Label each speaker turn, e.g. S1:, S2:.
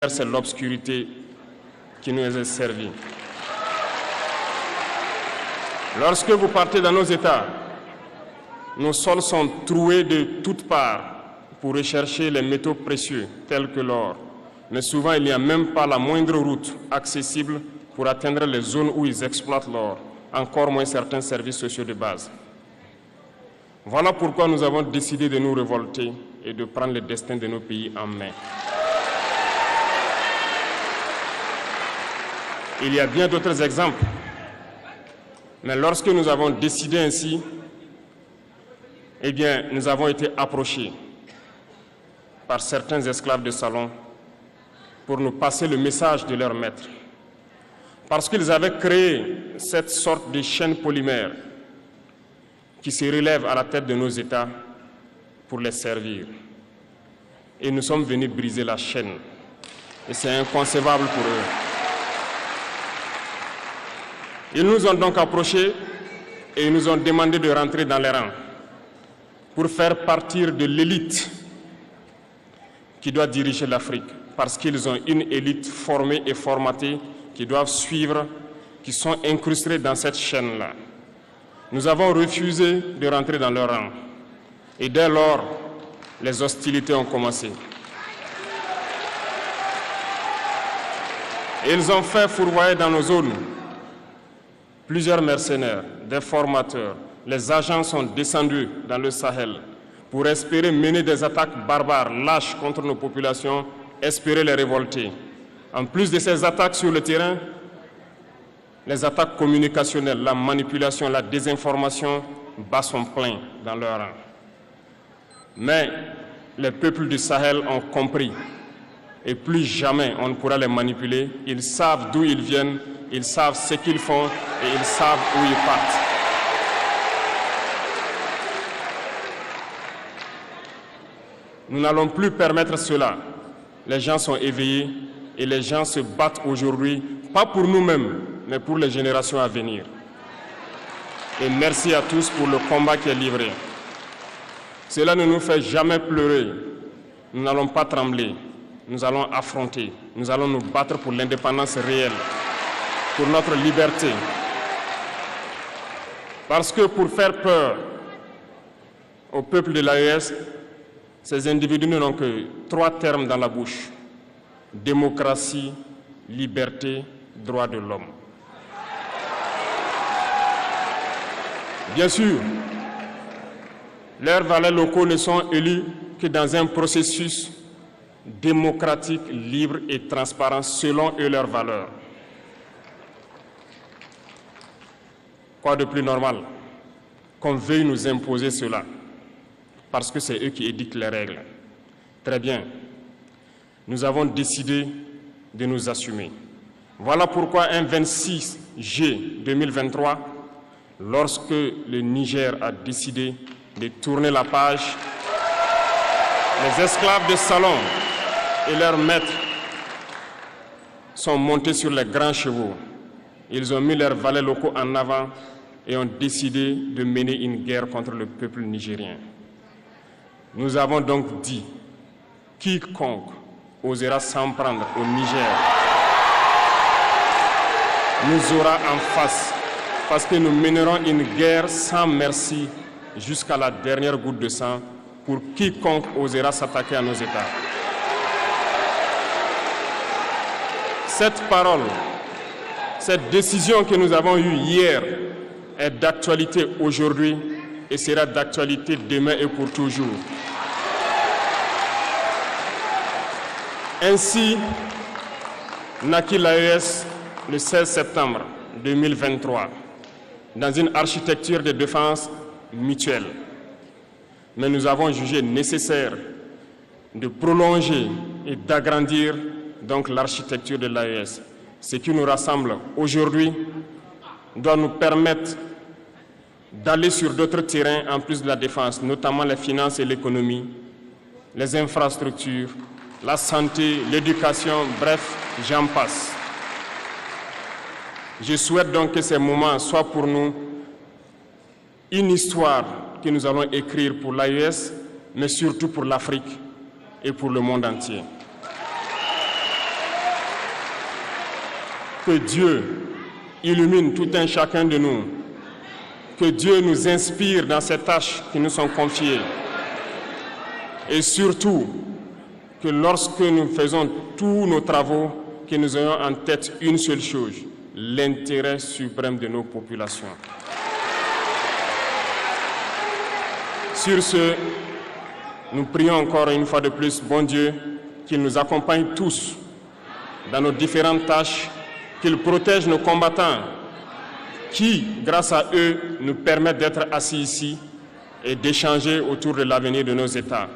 S1: c'est l'obscurité qui nous est servie. Lorsque vous partez dans nos États, nos sols sont troués de toutes parts pour rechercher les métaux précieux tels que l'or. Mais souvent, il n'y a même pas la moindre route accessible pour atteindre les zones où ils exploitent l'or, encore moins certains services sociaux de base. Voilà pourquoi nous avons décidé de nous révolter et de prendre le destin de nos pays en main. Il y a bien d'autres exemples. Mais lorsque nous avons décidé ainsi, eh bien, nous avons été approchés par certains esclaves de salon pour nous passer le message de leur maître. Parce qu'ils avaient créé cette sorte de chaîne polymère qui se relève à la tête de nos États pour les servir. Et nous sommes venus briser la chaîne. Et c'est inconcevable pour eux. Ils nous ont donc approchés et ils nous ont demandé de rentrer dans les rangs pour faire partir de l'élite qui doit diriger l'Afrique, parce qu'ils ont une élite formée et formatée qui doivent suivre, qui sont incrustés dans cette chaîne-là. Nous avons refusé de rentrer dans leur rang. Et dès lors, les hostilités ont commencé. Ils ont fait fourvoyer dans nos zones plusieurs mercenaires, des formateurs. Les agents sont descendus dans le Sahel pour espérer mener des attaques barbares, lâches contre nos populations, espérer les révolter. En plus de ces attaques sur le terrain, les attaques communicationnelles, la manipulation, la désinformation battent son plein dans leur rang. Mais les peuples du Sahel ont compris et plus jamais on ne pourra les manipuler. Ils savent d'où ils viennent, ils savent ce qu'ils font et ils savent où ils partent. Nous n'allons plus permettre cela. Les gens sont éveillés et les gens se battent aujourd'hui, pas pour nous-mêmes, mais pour les générations à venir. Et merci à tous pour le combat qui est livré. Cela ne nous fait jamais pleurer. Nous n'allons pas trembler. Nous allons affronter. Nous allons nous battre pour l'indépendance réelle, pour notre liberté. Parce que pour faire peur au peuple de l'AES, ces individus n'ont que 3 termes dans la bouche: démocratie, liberté, droits de l'homme. Bien sûr, leurs valets locaux ne sont élus que dans un processus démocratique, libre et transparent selon eux leurs valeurs. Quoi de plus normal qu'on veuille nous imposer cela, parce que c'est eux qui édictent les règles. Très bien, nous avons décidé de nous assumer. Voilà pourquoi un 26 juillet 2023, lorsque le Niger a décidé de tourner la page, les esclaves de salon et leurs maîtres sont montés sur les grands chevaux. Ils ont mis leurs valets locaux en avant et ont décidé de mener une guerre contre le peuple nigérien. Nous avons donc dit, quiconque osera s'en prendre au Niger nous aura en face, parce que nous mènerons une guerre sans merci jusqu'à la dernière goutte de sang pour quiconque osera s'attaquer à nos États. Cette parole, cette décision que nous avons eue hier est d'actualité aujourd'hui et sera d'actualité demain et pour toujours. Ainsi naquit l'AES le 16 septembre 2023 dans une architecture de défense mutuelle. Mais nous avons jugé nécessaire de prolonger et d'agrandir donc l'architecture de l'AES. Ce qui nous rassemble aujourd'hui doit nous permettre d'aller sur d'autres terrains en plus de la défense, notamment les finances et l'économie, les infrastructures, la santé, l'éducation, bref, j'en passe. Je souhaite donc que ces moments soient pour nous une histoire que nous allons écrire pour l'AES, mais surtout pour l'Afrique et pour le monde entier. Que Dieu illumine tout un chacun de nous. Que Dieu nous inspire dans ces tâches qui nous sont confiées. Et surtout, que lorsque nous faisons tous nos travaux, que nous ayons en tête une seule chose, l'intérêt suprême de nos populations. Sur ce, nous prions encore une fois de plus, bon Dieu, qu'il nous accompagne tous dans nos différentes tâches, qu'il protège nos combattants qui, grâce à eux, nous permettent d'être assis ici et d'échanger autour de l'avenir de nos États.